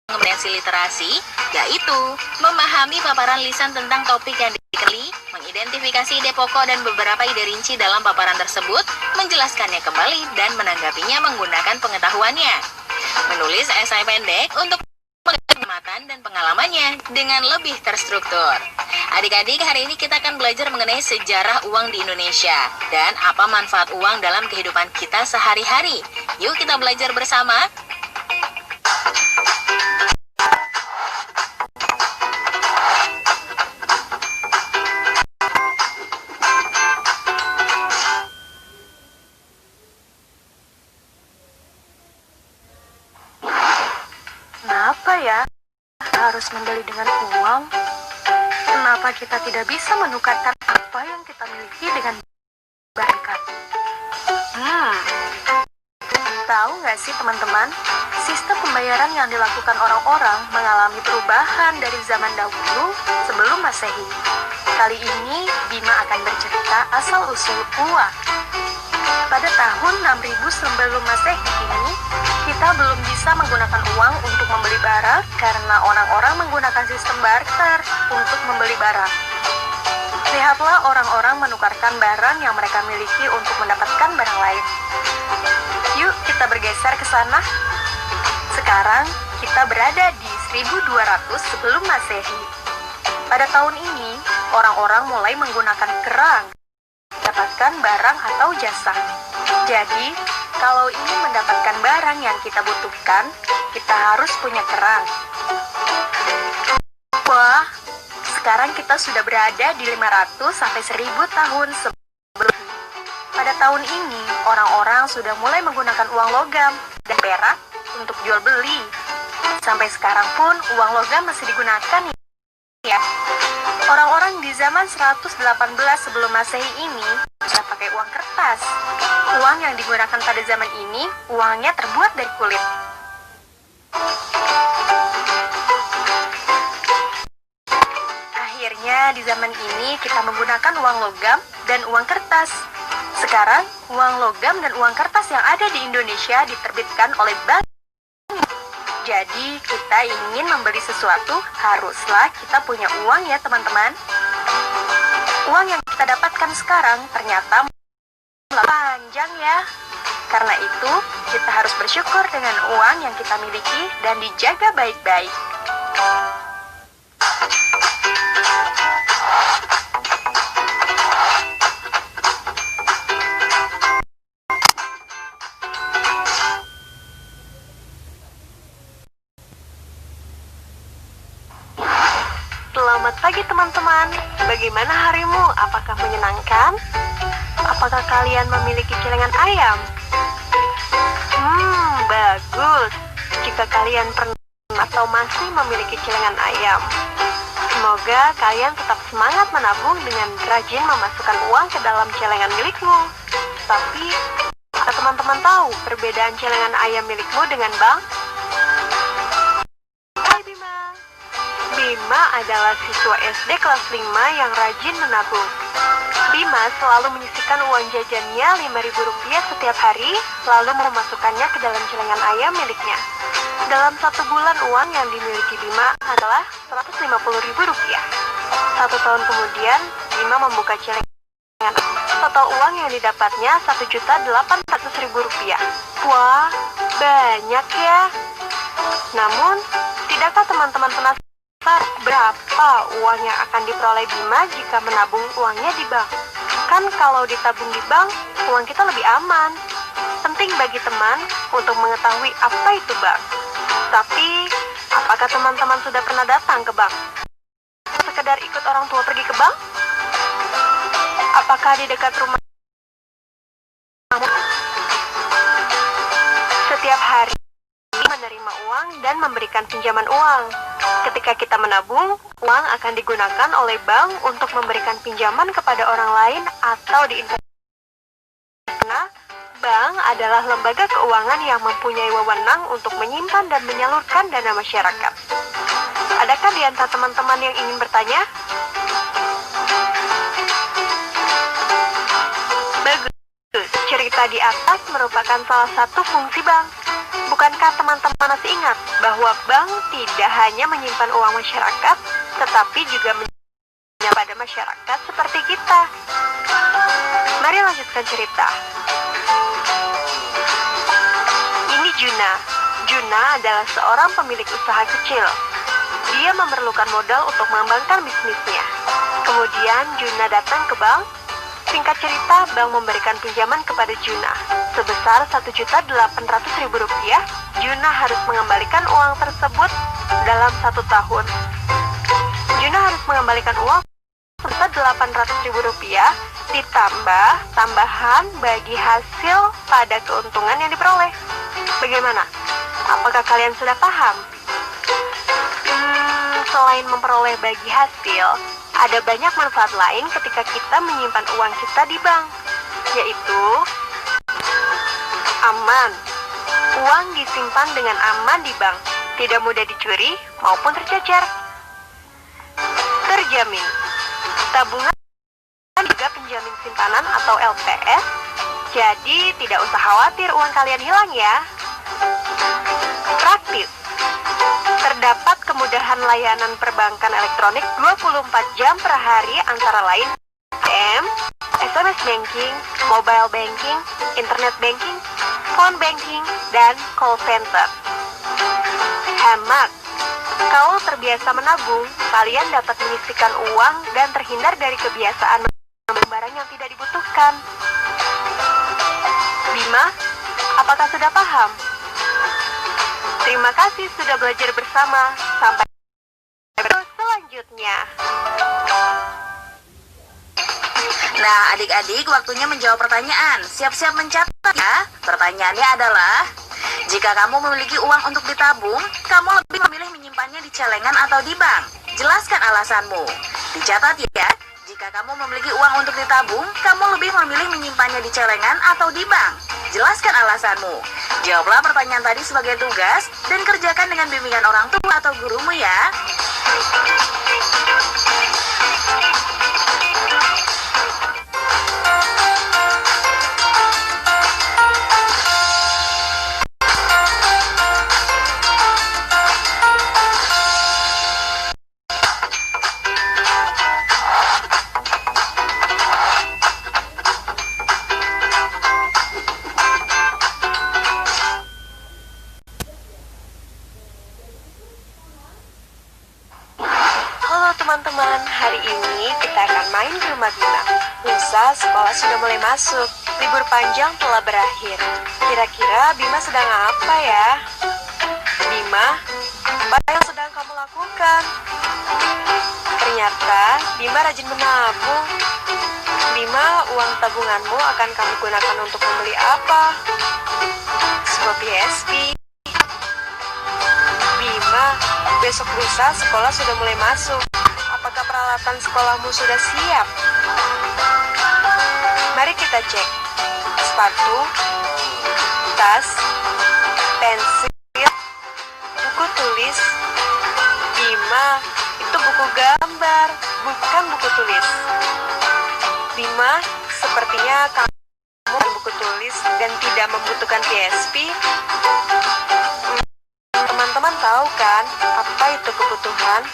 Kompetensi literasi, yaitu memahami paparan lisan tentang topik yang dikeli, mengidentifikasi ide pokok dan beberapa ide rinci dalam paparan tersebut, menjelaskannya kembali dan menanggapinya menggunakan pengetahuannya. Menulis esai pendek untuk pengamatan dan pengalamannya dengan lebih terstruktur. Adik-adik, hari ini kita akan belajar mengenai sejarah uang di Indonesia dan apa manfaat uang dalam kehidupan kita sehari-hari. Yuk kita belajar bersama. Kenapa ya harus membeli dengan uang? Kenapa kita tidak bisa menukarkan apa yang kita miliki dengan barangkali? Tahu nggak sih teman-teman, sistem pembayaran yang dilakukan orang-orang mengalami perubahan dari zaman dahulu sebelum Masehi. Kali ini Bima akan bercerita asal-usul uang. Pada tahun 6000 sebelum Masehi ini, kita belum bisa menggunakan uang untuk membeli barang karena orang-orang menggunakan sistem barter untuk membeli barang. Lihatlah orang-orang menukarkan barang yang mereka miliki untuk mendapatkan barang lain. Yuk kita bergeser ke sana. Sekarang kita berada di 1200 sebelum Masehi. Pada tahun ini, orang-orang mulai menggunakan kerang mendapatkan barang atau jasa. Jadi, kalau ingin mendapatkan barang yang kita butuhkan, kita harus punya kerang. Wah, sekarang kita sudah berada di 500 sampai 1000 tahun sebelum. Pada tahun ini, orang-orang sudah mulai menggunakan uang logam dan perak untuk jual beli. Sampai sekarang pun uang logam masih digunakan ya. Orang-orang di zaman 118 sebelum Masehi ini sudah pakai uang kertas. Uang yang digunakan pada zaman ini, uangnya terbuat dari kulit. Akhirnya di zaman ini kita menggunakan uang logam dan uang kertas. Sekarang, uang logam dan uang kertas yang ada di Indonesia diterbitkan oleh bank. Jadi, kita ingin membeli sesuatu, haruslah kita punya uang ya teman-teman. Uang yang kita dapatkan sekarang ternyata panjang ya. Karena itu, kita harus bersyukur dengan uang yang kita miliki dan dijaga baik-baik. Selamat pagi teman-teman, bagaimana harimu? Apakah menyenangkan? Apakah kalian memiliki celengan ayam? Bagus. Jika kalian pernah atau masih memiliki celengan ayam, semoga kalian tetap semangat menabung dengan rajin memasukkan uang ke dalam celengan milikmu. Tapi, apakah teman-teman tahu perbedaan celengan ayam milikmu dengan bank? Bima adalah siswa SD kelas 5 yang rajin menabung. Bima selalu menyisihkan uang jajannya Rp5.000 setiap hari, lalu memasukkannya ke dalam celengan ayam miliknya. Dalam 1 bulan uang yang dimiliki Bima adalah Rp150.000. 1 tahun kemudian, Bima membuka celengan. Total uang yang didapatnya Rp1.800.000. Wah, banyak ya. Namun, tidakkah teman-teman penasaran berapa uang yang akan diperoleh Bima jika menabung uangnya di bank? Kan kalau ditabung di bank, uang kita lebih aman. Penting bagi teman untuk mengetahui apa itu bank. Tapi, apakah teman-teman sudah pernah datang ke bank? Sekedar ikut orang tua pergi ke bank? Apakah di dekat rumah setiap hari menerima uang dan memberikan pinjaman uang? Ketika kita menabung, uang akan digunakan oleh bank untuk memberikan pinjaman kepada orang lain atau diinvestasikan. Karena bank adalah lembaga keuangan yang mempunyai wewenang untuk menyimpan dan menyalurkan dana masyarakat. Adakah di antara teman-teman yang ingin bertanya? Bagus. Cerita di atas merupakan salah satu fungsi bank. Bukankah teman-teman masih ingat bahwa bank tidak hanya menyimpan uang masyarakat, tetapi juga menyimpan pada masyarakat seperti kita? Mari lanjutkan cerita. Ini Juna. Juna adalah seorang pemilik usaha kecil. Dia memerlukan modal untuk mengembangkan bisnisnya. Kemudian Juna datang ke bank. Singkat cerita, bank memberikan pinjaman kepada Juna sebesar Rp1.800.000. Juna harus mengembalikan uang tersebut dalam 1 tahun. Juna harus mengembalikan uang sebesar Rp800.000 ditambah tambahan bagi hasil pada keuntungan yang diperoleh. Bagaimana? Apakah kalian sudah paham? Selain memperoleh bagi hasil, ada banyak manfaat lain ketika kita menyimpan uang kita di bank, yaitu aman. Uang disimpan dengan aman di bank, tidak mudah dicuri maupun tercecer. Terjamin. Tabungan juga penjamin simpanan atau LPS, jadi tidak usah khawatir uang kalian hilang ya. Praktis. Terdapat kemudahan layanan perbankan elektronik 24 jam per hari antara lain ATM, SMS banking, mobile banking, internet banking, phone banking, dan call center. Hemat. Kalau terbiasa menabung, kalian dapat menyisihkan uang dan terhindar dari kebiasaan membeli barang yang tidak dibutuhkan. Bima, apakah sudah paham? Terima kasih sudah belajar bersama. Sampai selanjutnya. Nah, adik-adik, waktunya menjawab pertanyaan. Siap-siap mencatat ya. Pertanyaannya adalah, jika kamu memiliki uang untuk ditabung, kamu lebih memilih menyimpannya di celengan atau di bank? Jelaskan alasanmu. Dicatat ya. Jika kamu memiliki uang untuk ditabung, kamu lebih memilih menyimpannya di celengan atau di bank? Jelaskan alasanmu. Jawablah pertanyaan tadi sebagai tugas dan kerjakan dengan bimbingan orang tua atau gurumu ya. Teman-teman, hari ini kita akan main ke rumah Bima. Lusa sekolah sudah mulai masuk, libur panjang telah berakhir. Kira-kira Bima sedang apa ya? Bima, apa yang sedang kamu lakukan? Ternyata Bima rajin menabung. Bima, uang tabunganmu akan kamu gunakan untuk membeli apa? Sebuah PSP. Bima, besok lusa sekolah sudah mulai masuk. Apakah peralatan sekolahmu sudah siap? Mari kita cek. Sepatu, tas, pensil, buku tulis. Bima, itu buku gambar, bukan buku tulis. Bima, sepertinya kamu bukan buku tulis dan tidak membutuhkan PSP. Teman-teman tahu kan apa itu kebutuhan?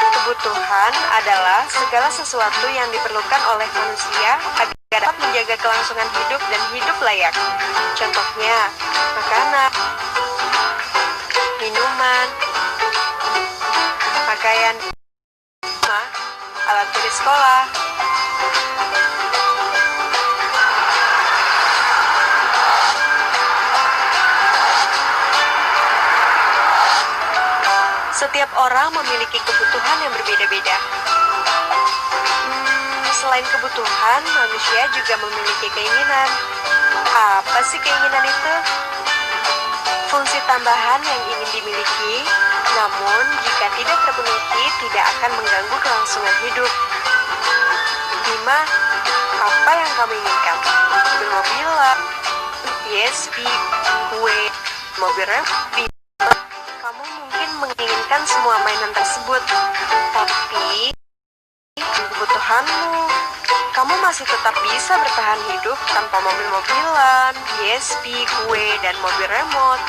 Kebutuhan adalah segala sesuatu yang diperlukan oleh manusia agar dapat menjaga kelangsungan hidup dan hidup layak. Contohnya, makanan, minuman, pakaian, alat tulis sekolah. Setiap orang memiliki kebutuhan yang berbeda-beda. Selain kebutuhan, manusia juga memiliki keinginan. Apa sih keinginan itu? Fungsi tambahan yang ingin dimiliki, namun jika tidak terpenuhi, tidak akan mengganggu kelangsungan hidup. Bima, apa yang kamu inginkan? Mobil, PSP, kue, mobil rem. Kamu mungkin menginginkan semua mainan tersebut, tapi kebutuhanmu, kamu masih masih tetap bisa bertahan hidup tanpa mobil-mobilan, PSP, kue, dan mobil remote.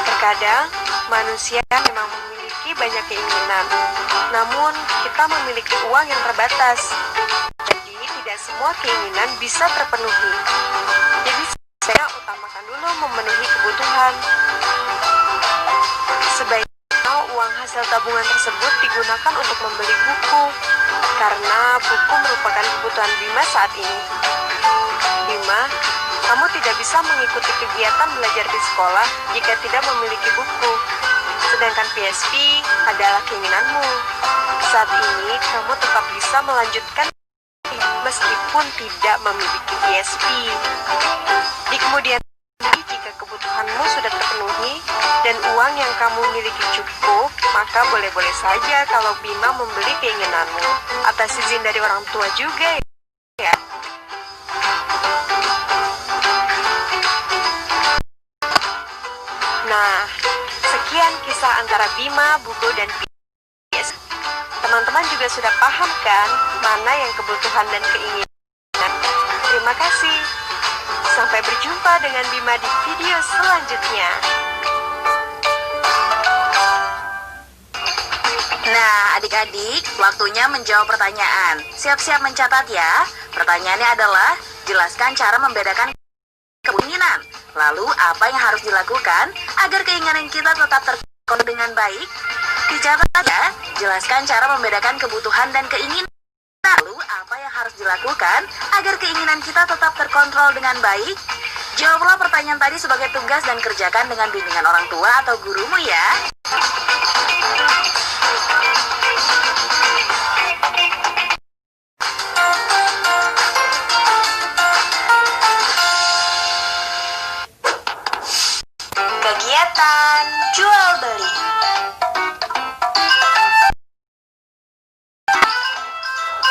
Terkadang, manusia memang memiliki banyak keinginan, namun kita memiliki uang yang terbatas. Jadi, tidak semua keinginan bisa terpenuhi. Jadi, saya utamakan dulu memenuhi kebutuhan. Sebaiknya uang hasil tabungan tersebut digunakan untuk membeli buku, karena buku merupakan kebutuhan Bima saat ini. Bima, kamu tidak bisa mengikuti kegiatan belajar di sekolah jika tidak memiliki buku. Sedangkan PSP adalah keinginanmu. Saat ini, kamu tetap bisa melanjutkan meskipun tidak memiliki PSP. Di kemudian hari, jika kebutuhanmu sudah terpenuhi dan uang yang kamu miliki cukup, maka boleh-boleh saja kalau Bima membeli keinginanmu atas izin dari orang tua juga ya. Nah, sekian kisah antara Bima, buku, dan PS. Teman-teman juga sudah paham kan mana yang kebutuhan dan keinginan? Terima kasih. Sampai berjumpa dengan Bima di video selanjutnya. Nah, adik-adik, waktunya menjawab pertanyaan. Siap-siap mencatat ya. Pertanyaannya adalah, jelaskan cara membedakan keinginan. Lalu, apa yang harus dilakukan agar keinginan kita tetap terkontrol dengan baik? Dicatat ya, jelaskan cara membedakan kebutuhan dan keinginan. Lalu, apa yang harus dilakukan agar keinginan kita tetap terkontrol dengan baik? Jawablah pertanyaan tadi sebagai tugas dan kerjakan dengan bimbingan orang tua atau gurumu ya. Kegiatan jual beli.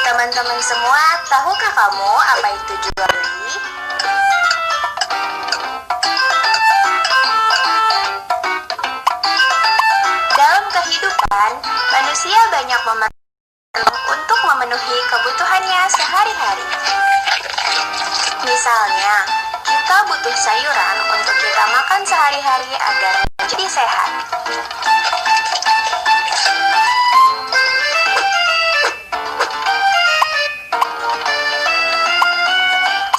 Teman-teman semua, tahukah kamu apa itu jual beli? Dalam kehidupan, manusia banyak untuk memenuhi kebutuhannya sehari-hari. Misalnya, kita butuh sayuran untuk kita makan sehari-hari agar menjadi sehat.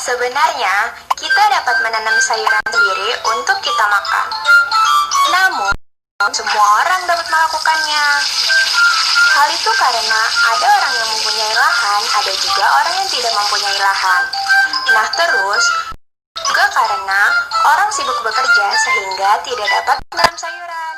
Sebenarnya, kita dapat menanam sayuran sendiri untuk kita makan. Namun, semua orang dapat melakukannya. Hal itu karena ada orang yang mempunyai lahan, ada juga orang yang tidak mempunyai lahan. Nah, terus juga karena orang sibuk bekerja sehingga tidak dapat menanam sayuran.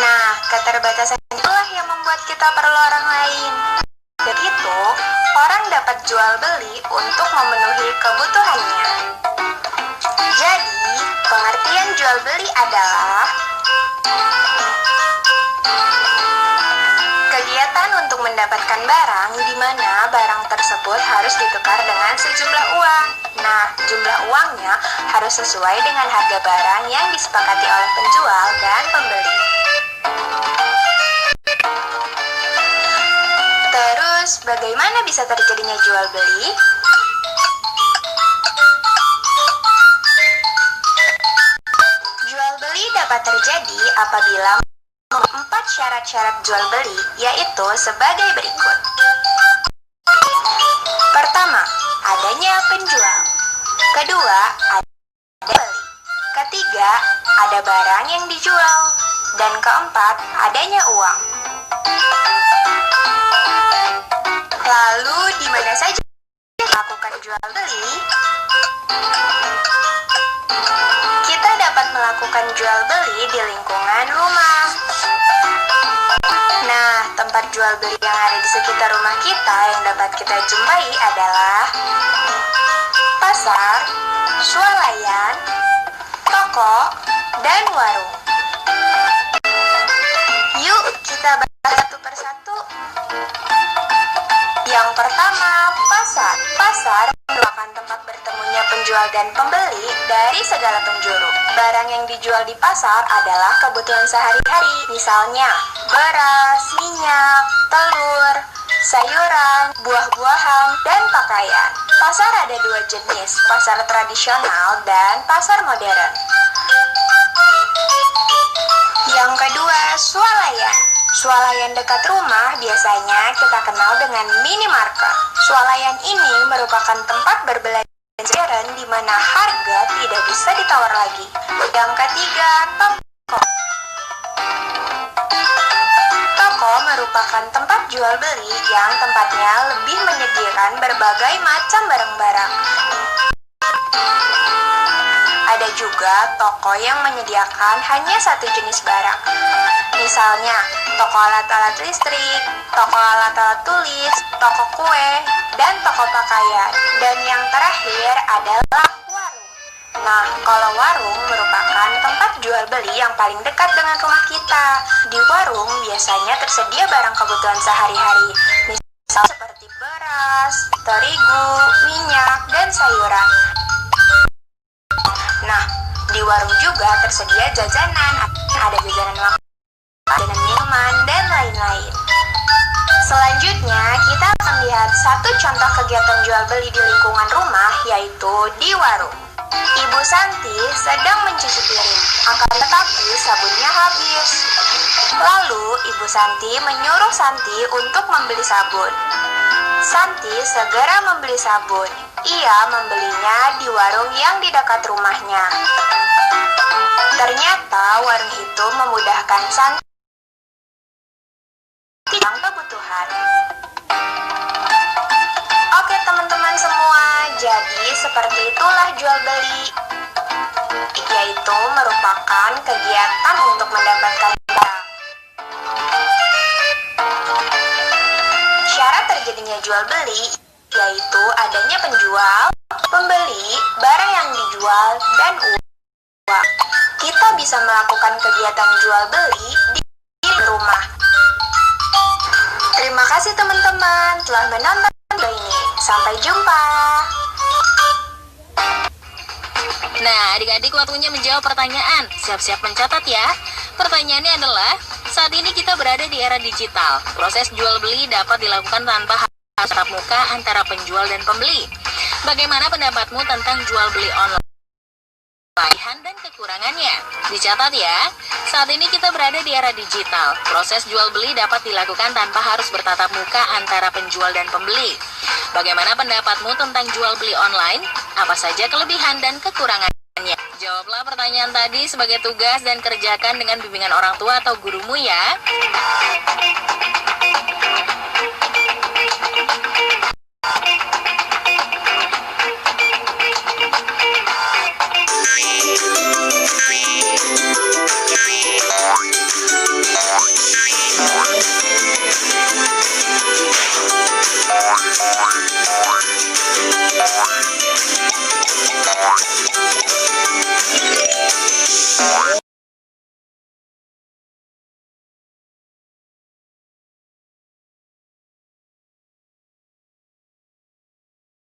Nah, keterbatasan itulah yang membuat kita perlu orang lain. Begitu, orang dapat jual beli untuk memenuhi kebutuhannya. Jadi, pengertian jual beli adalah kegiatan untuk mendapatkan barang di mana barang tersebut harus ditukar dengan sejumlah uang. Nah, jumlah uangnya harus sesuai dengan harga barang yang disepakati oleh penjual dan pembeli. Terus, bagaimana bisa terjadinya jual beli? Jual beli dapat terjadi apabila empat syarat-syarat jual beli, yaitu sebagai berikut. Pertama, adanya penjual. Kedua, ada beli. Ketiga, ada barang yang dijual. Dan keempat, adanya uang. Lalu, di mana saja melakukan jual beli? Kita dapat melakukan jual beli di lingkungan rumah. Nah, tempat jual beli yang ada di sekitar rumah kita yang dapat kita jumpai adalah pasar, swalayan, toko, dan warung. Yuk, kita bahas satu persatu. Yang pertama, pasar. Pasar merupakan tempat bertemunya penjual dan pembeli dari segala penjuru. Barang yang dijual di pasar adalah kebutuhan sehari-hari, misalnya beras, minyak, telur, sayuran, buah-buahan, dan pakaian. Pasar ada dua jenis, pasar tradisional dan pasar modern. Yang kedua, swalayan. Swalayan dekat rumah biasanya kita kenal dengan minimarket. Swalayan ini merupakan tempat berbelanja modern di mana harga tidak bisa ditawar lagi. Yang ketiga, toko. Toko merupakan tempat jual beli yang tempatnya lebih menyediakan berbagai macam barang-barang. Ada juga toko yang menyediakan hanya satu jenis barang. Misalnya, toko alat-alat listrik, toko alat-alat tulis, toko kue, dan toko pakaian. Dan yang terakhir adalah warung. Nah, kalau warung merupakan tempat jual beli yang paling dekat dengan rumah kita. Di warung biasanya tersedia barang kebutuhan sehari-hari, misal seperti beras, terigu, minyak, dan sayuran. Nah, di warung juga tersedia jajanan, ada jajanan makanan, minuman, dan lain-lain. Selanjutnya, kita akan lihat satu contoh kegiatan jual beli di lingkungan rumah, yaitu di warung. Ibu Santi sedang mencuci piring, akan tetapi sabunnya habis. Lalu, Ibu Santi menyuruh Santi untuk membeli sabun. Santi segera membeli sabun. Ia membelinya di warung yang di dekat rumahnya. Ternyata warung itu memudahkan Santi tentang kebutuhan. Oke teman-teman semua, jadi seperti itulah jual beli, yaitu merupakan kegiatan untuk mendapatkan barang. Syarat terjadinya jual beli yaitu adanya penjual, pembeli, barang yang dijual, dan uang. Kita bisa melakukan kegiatan jual beli di rumah. Terima kasih teman-teman telah menonton video ini. Sampai jumpa. Nah, adik-adik waktunya menjawab pertanyaan. Siap-siap mencatat ya. Pertanyaannya adalah, saat ini kita berada di era digital. Proses jual beli dapat dilakukan tanpa harus tatap muka antara penjual dan pembeli. Bagaimana pendapatmu tentang jual beli online? Kelebihan dan kekurangannya. Dicatat ya, saat ini kita berada di era digital. Proses jual beli dapat dilakukan tanpa harus bertatap muka antara penjual dan pembeli. Bagaimana pendapatmu tentang jual beli online? Apa saja kelebihan dan kekurangannya? Jawablah pertanyaan tadi sebagai tugas dan kerjakan dengan bimbingan orang tua atau gurumu ya.